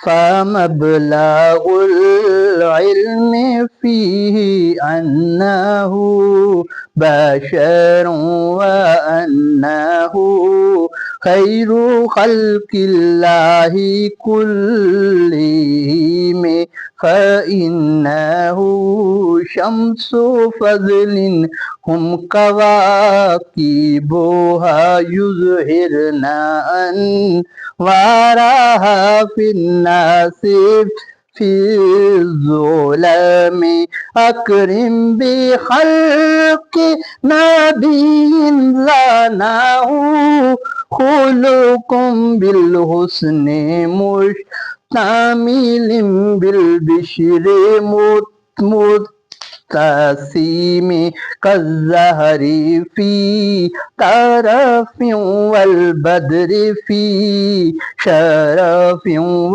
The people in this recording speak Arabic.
فمبلغ العلم فيه أنه بشر وأنه خير خلق الله كلهم فإنه شمس فضل هم كواكبها يظهرن أنوارها في الناس في الظلم أكرم بخلق نبي لناه خلق بالحسن مشتمل بالبشر متسم كالزهر في طرف والبدر في شرف